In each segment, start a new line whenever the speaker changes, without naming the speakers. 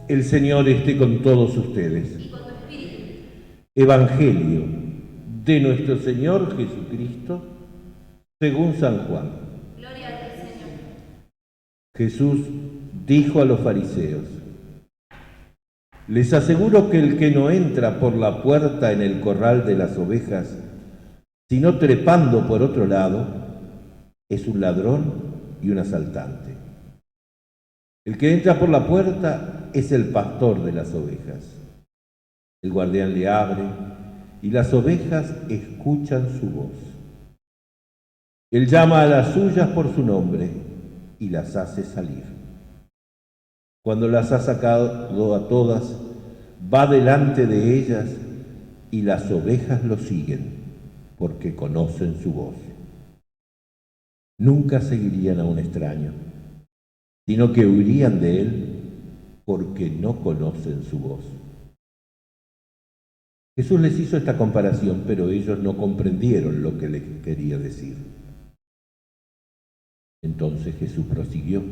El Señor esté con todos ustedes. Evangelio de nuestro Señor Jesucristo según San Juan.
Gloria a ti, Señor.
Jesús dijo a los fariseos: les aseguro que el que no entra por la puerta en el corral de las ovejas, sino trepando por otro lado, es un ladrón y un asaltante. El que entra por la puerta es el pastor de las ovejas. El guardián le abre y las ovejas escuchan su voz. Él llama a las suyas por su nombre y las hace salir. Cuando las ha sacado a todas, va delante de ellas y las ovejas lo siguen porque conocen su voz. Nunca seguirían a un extraño, sino que huirían de él porque no conocen su voz. Jesús les hizo esta comparación, pero ellos no comprendieron lo que les quería decir. Entonces Jesús prosiguió: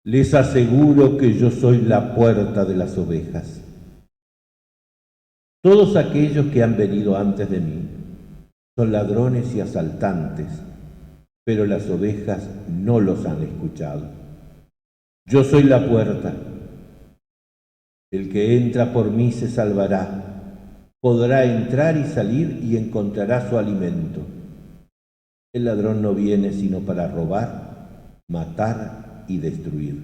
les aseguro que yo soy la puerta de las ovejas. Todos aquellos que han venido antes de mí son ladrones y asaltantes, pero las ovejas no los han escuchado. Yo soy la puerta. El que entra por mí se salvará. Podrá entrar y salir y encontrará su alimento. El ladrón no viene sino para robar, matar y destruir.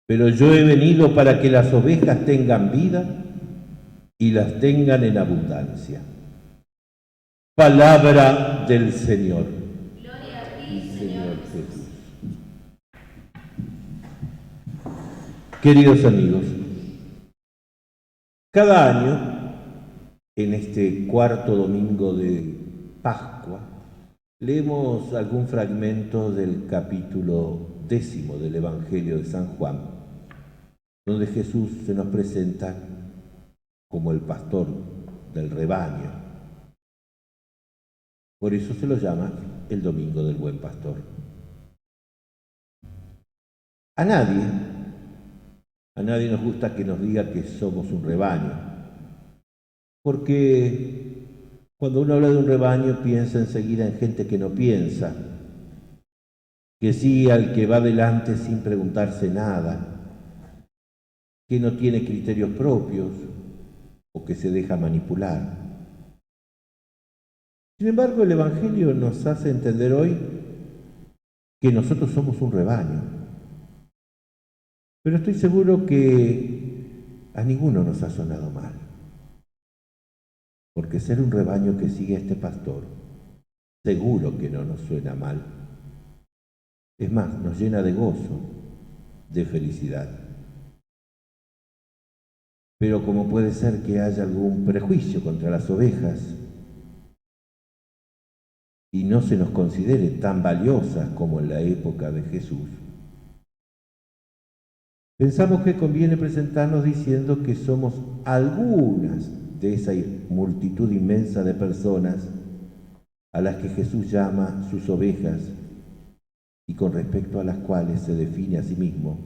Pero yo he venido para que las ovejas tengan vida y las tengan en abundancia. Palabra del Señor.
Gloria a ti, Señor
Jesús. Queridos amigos, cada año, en este cuarto domingo de Pascua, leemos algún fragmento del capítulo 10 del Evangelio de San Juan, donde Jesús se nos presenta como el pastor del rebaño. Por eso se lo llama el Domingo del Buen Pastor. A nadie nos gusta que nos diga que somos un rebaño, porque cuando uno habla de un rebaño piensa enseguida en gente que no piensa, que sigue al que va delante sin preguntarse nada, que no tiene criterios propios o que se deja manipular. Sin embargo, el Evangelio nos hace entender hoy que nosotros somos un rebaño. Pero estoy seguro que a ninguno nos ha sonado mal, porque ser un rebaño que sigue a este pastor, seguro que no nos suena mal. Es más, nos llena de gozo, de felicidad. Pero como puede ser que haya algún prejuicio contra las ovejas y no se nos considere tan valiosas como en la época de Jesús, pensamos que conviene presentarnos diciendo que somos algunas de esa multitud inmensa de personas a las que Jesús llama sus ovejas y con respecto a las cuales se define a sí mismo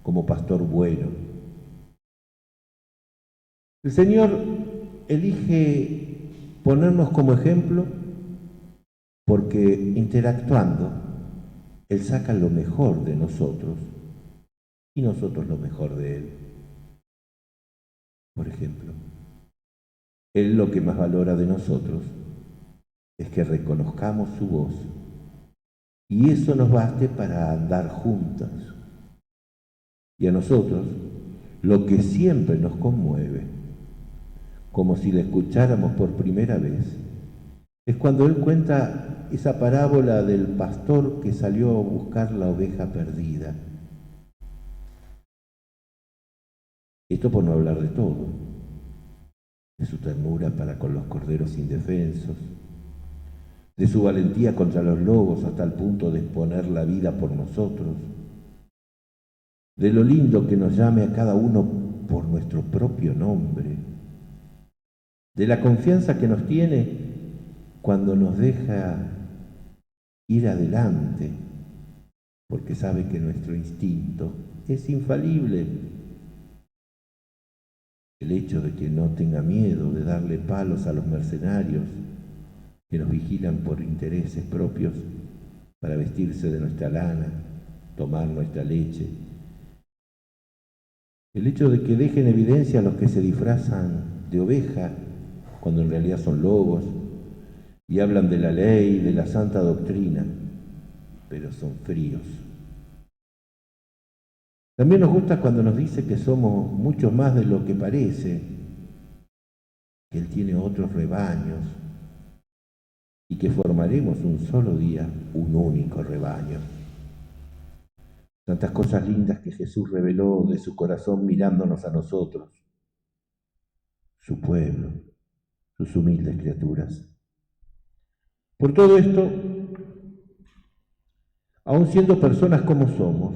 como pastor bueno. El Señor elige ponernos como ejemplo porque interactuando, Él saca lo mejor de nosotros y nosotros lo mejor de Él. Por ejemplo, Él lo que más valora de nosotros es que reconozcamos su voz y eso nos baste para andar juntas. Y a nosotros, lo que siempre nos conmueve, como si la escucháramos por primera vez, es cuando Él cuenta esa parábola del pastor que salió a buscar la oveja perdida. Esto por no hablar de todo. de su ternura para con los corderos indefensos, de su valentía contra los lobos hasta el punto de exponer la vida por nosotros, de lo lindo que nos llame a cada uno por nuestro propio nombre, de la confianza que nos tiene cuando nos deja ir adelante, porque sabe que nuestro instinto es infalible. El hecho de que no tenga miedo de darle palos a los mercenarios que nos vigilan por intereses propios para vestirse de nuestra lana, tomar nuestra leche. El hecho de que dejen evidencia a los que se disfrazan de oveja cuando en realidad son lobos y hablan de la ley y de la santa doctrina, pero son fríos. También nos gusta cuando nos dice que somos mucho más de lo que parece, que Él tiene otros rebaños y que formaremos un solo día un único rebaño. Tantas cosas lindas que Jesús reveló de su corazón mirándonos a nosotros, su pueblo, sus humildes criaturas. Por todo esto, aun siendo personas como somos,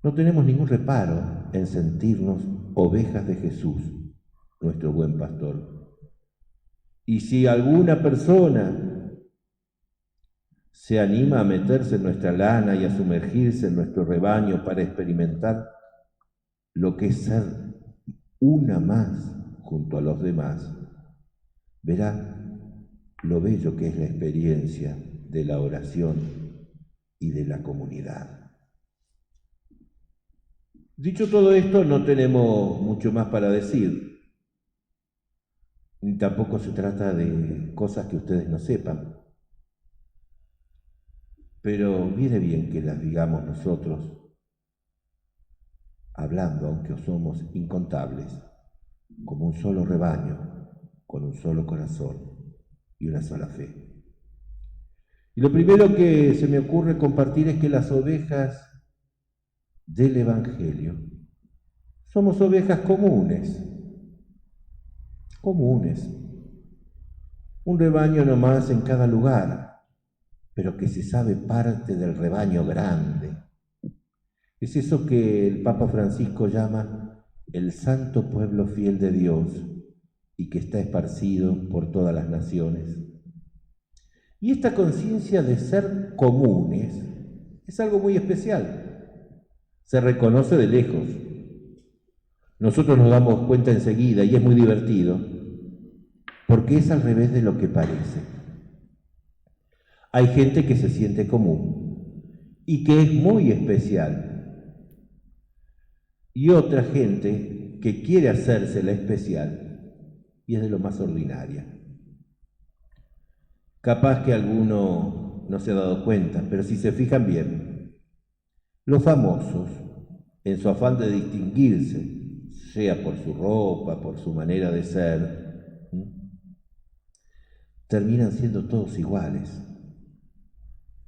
no tenemos ningún reparo en sentirnos ovejas de Jesús, nuestro buen pastor. Y si alguna persona se anima a meterse en nuestra lana y a sumergirse en nuestro rebaño para experimentar lo que es ser una más junto a los demás, verá lo bello que es la experiencia de la oración y de la comunidad. Dicho todo esto, no tenemos mucho más para decir, ni tampoco se trata de cosas que ustedes no sepan, pero viene bien que las digamos nosotros, hablando, aunque somos incontables, como un solo rebaño, con un solo corazón y una sola fe. Y lo primero que se me ocurre compartir es que las ovejas del Evangelio somos ovejas comunes, un rebaño nomás en cada lugar, pero que se sabe parte del rebaño grande. Es eso que el Papa Francisco llama el santo pueblo fiel de Dios y que está esparcido por todas las naciones. Y esta conciencia de ser comunes es algo muy especial. Se reconoce de lejos. Nosotros nos damos cuenta enseguida y es muy divertido, porque es al revés de lo que parece. Hay gente que se siente común y que es muy especial, y otra gente que quiere hacerse la especial y es de lo más ordinaria. Capaz que alguno no se ha dado cuenta, pero si se fijan bien, los famosos, en su afán de distinguirse, sea por su ropa, por su manera de ser, terminan siendo todos iguales.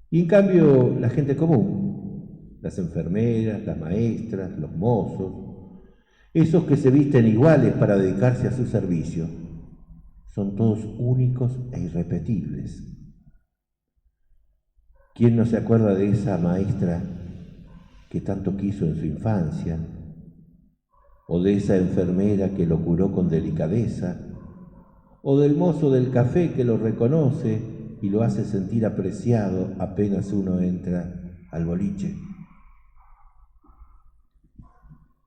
Y en cambio, la gente común, las enfermeras, las maestras, los mozos, esos que se visten iguales para dedicarse a su servicio, son todos únicos e irrepetibles. ¿Quién no se acuerda de esa maestra que tanto quiso en su infancia? ¿O de esa enfermera que lo curó con delicadeza? ¿O del mozo del café que lo reconoce y lo hace sentir apreciado apenas uno entra al boliche?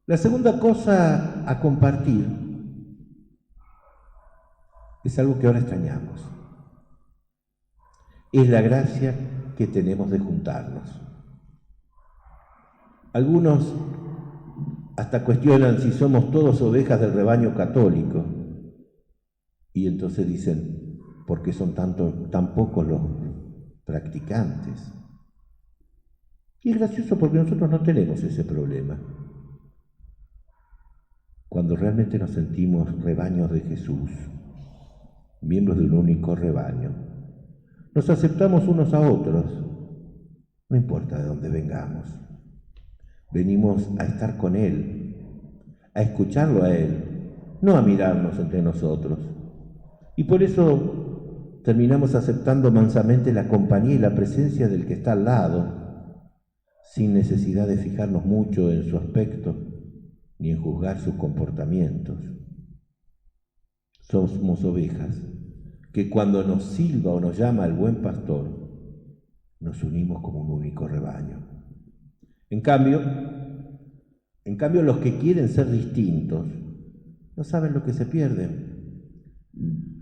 La segunda cosa a compartir es algo que ahora extrañamos. Es la gracia que tenemos de juntarnos. Algunos hasta cuestionan si somos todos ovejas del rebaño católico. Y entonces dicen, ¿por qué son tan pocos los practicantes? Y es gracioso porque nosotros no tenemos ese problema. Cuando realmente nos sentimos rebaños de Jesús, miembros de un único rebaño, nos aceptamos unos a otros, no importa de dónde vengamos. Venimos a estar con Él, a escucharlo a Él no a mirarnos entre nosotros. Y por eso terminamos aceptando mansamente la compañía y la presencia del que está al lado, sin necesidad de fijarnos mucho en su aspecto ni en juzgar sus comportamientos. Somos ovejas que cuando nos silba o nos llama el buen pastor, nos unimos como un único rebaño. En cambio, los que quieren ser distintos no saben lo que se pierden.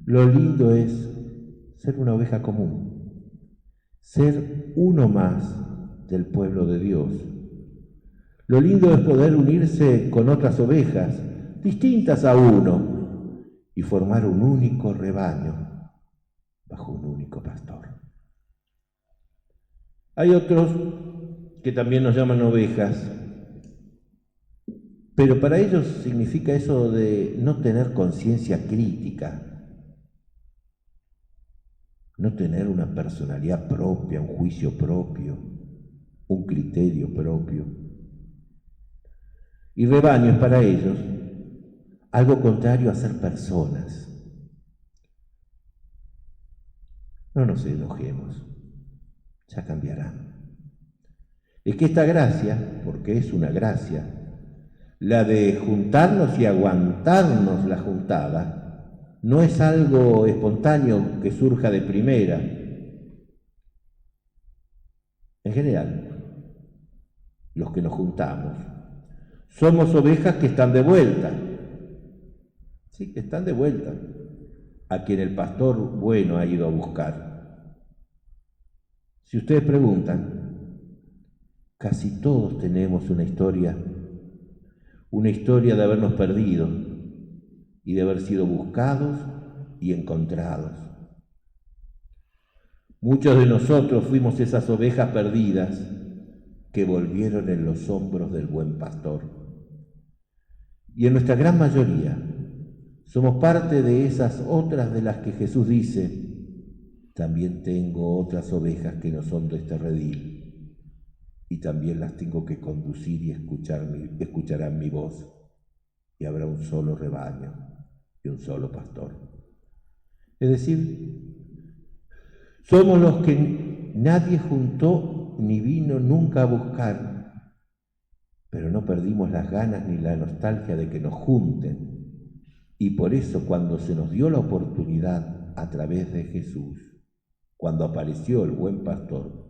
Lo lindo es ser una oveja común, ser uno más del pueblo de Dios. Lo lindo es poder unirse con otras ovejas distintas a uno y formar un único rebaño bajo un único pastor. Hay otros que también nos llaman ovejas, pero para ellos significa eso de no tener conciencia crítica, no tener una personalidad propia, un juicio propio, un criterio propio. Y rebaño es para ellos algo contrario a ser personas. No nos enojemos, ya cambiarán. Es que esta gracia, porque es una gracia, la de juntarnos y aguantarnos la juntada, no es algo espontáneo que surja de primera. En general, los que nos juntamos, somos ovejas que están de vuelta. Sí, que están de vuelta, a quien el pastor bueno ha ido a buscar. Si ustedes preguntan, casi todos tenemos una historia de habernos perdido y de haber sido buscados y encontrados. Muchos de nosotros fuimos esas ovejas perdidas que volvieron en los hombros del buen pastor. Y en nuestra gran mayoría somos parte de esas otras de las que Jesús dice: también tengo otras ovejas que no son de este redil, y también las tengo que conducir y escucharán mi voz, y habrá un solo rebaño y un solo pastor. Es decir, somos los que nadie juntó ni vino nunca a buscar, pero no perdimos las ganas ni la nostalgia de que nos junten, y por eso cuando se nos dio la oportunidad a través de Jesús, cuando apareció el buen pastor,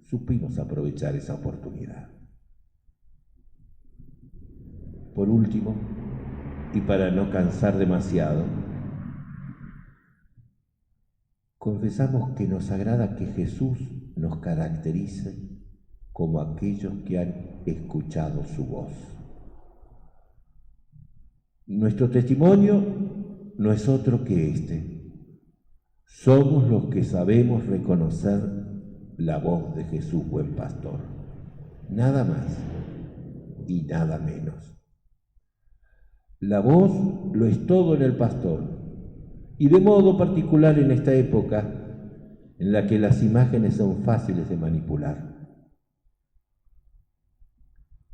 supimos aprovechar esa oportunidad. Por último, y para no cansar demasiado, confesamos que nos agrada que Jesús nos caracterice como aquellos que han escuchado su voz. Nuestro testimonio no es otro que este. Somos los que sabemos reconocer la voz de Jesús, buen pastor. Nada más y nada menos. La voz lo es todo en el pastor, y de modo particular en esta época en la que las imágenes son fáciles de manipular.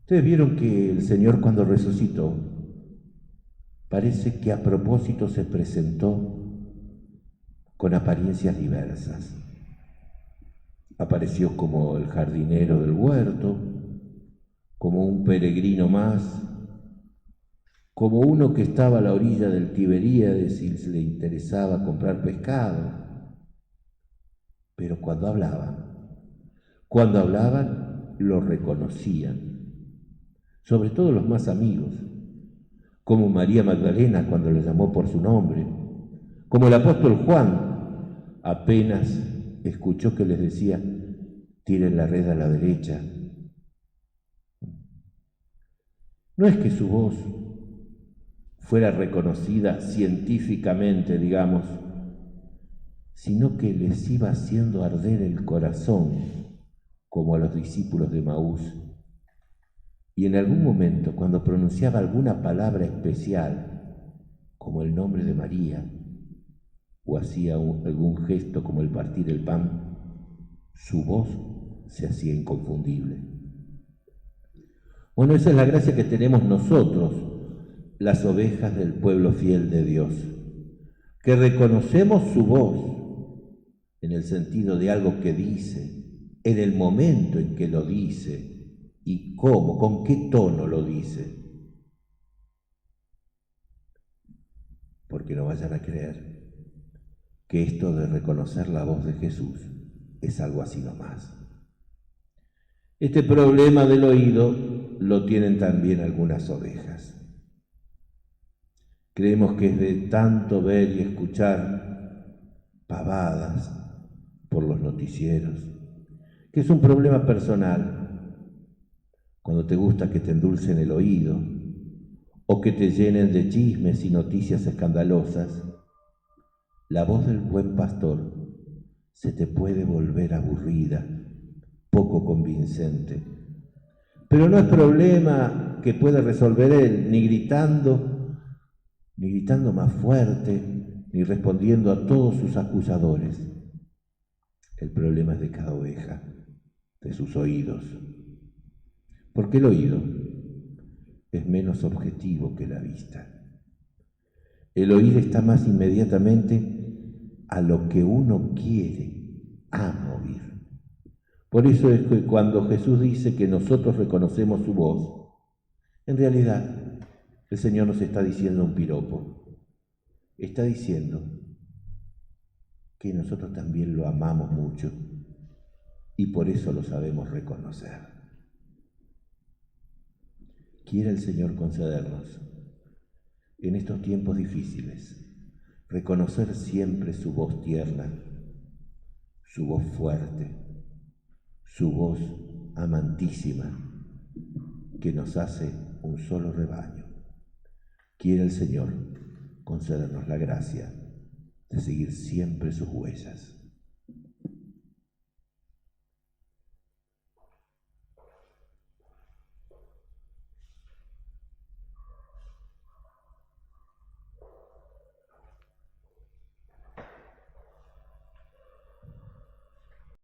Ustedes vieron que el Señor, cuando resucitó, parece que a propósito se presentó con apariencias diversas. Apareció como el jardinero del huerto, como un peregrino más, como uno que estaba a la orilla del Tiberíades y le interesaba comprar pescado. Pero cuando hablaban, lo reconocían, sobre todo los más amigos, como María Magdalena cuando le llamó por su nombre, como el apóstol Juan apenas escuchó que les decía: tiren la red a la derecha. No es que su voz fuera reconocida científicamente, digamos, sino que les iba haciendo arder el corazón, como a los discípulos de Maús. Y en algún momento, cuando pronunciaba alguna palabra especial, como el nombre de María, o hacía algún gesto como el partir el pan, su voz se hacía inconfundible. Bueno, esa es la gracia que tenemos nosotros, las ovejas del pueblo fiel de Dios, que reconocemos su voz en el sentido de algo que dice, en el momento en que lo dice y cómo, con qué tono lo dice. Porque no vayan a creer que esto de reconocer la voz de Jesús es algo así nomás. Este problema del oído lo tienen también algunas ovejas. Creemos que es de tanto ver y escuchar pavadas por los noticieros, que es un problema personal. Cuando te gusta que te endulcen el oído o que te llenen de chismes y noticias escandalosas, la voz del buen pastor se te puede volver aburrida, poco convincente. Pero no es problema que pueda resolver él, ni gritando más fuerte, ni respondiendo a todos sus acusadores. El problema es de cada oveja, de sus oídos. Porque el oído es menos objetivo que la vista. El oír está más inmediatamente a lo que uno quiere, ama oír. Por eso es que cuando Jesús dice que nosotros reconocemos su voz, en realidad el Señor nos está diciendo un piropo. Está diciendo que nosotros también lo amamos mucho y por eso lo sabemos reconocer. Quiere el Señor concedernos, en estos tiempos difíciles, reconocer siempre su voz tierna, su voz fuerte, su voz amantísima, que nos hace un solo rebaño. Quiere el Señor concedernos la gracia de seguir siempre sus huellas.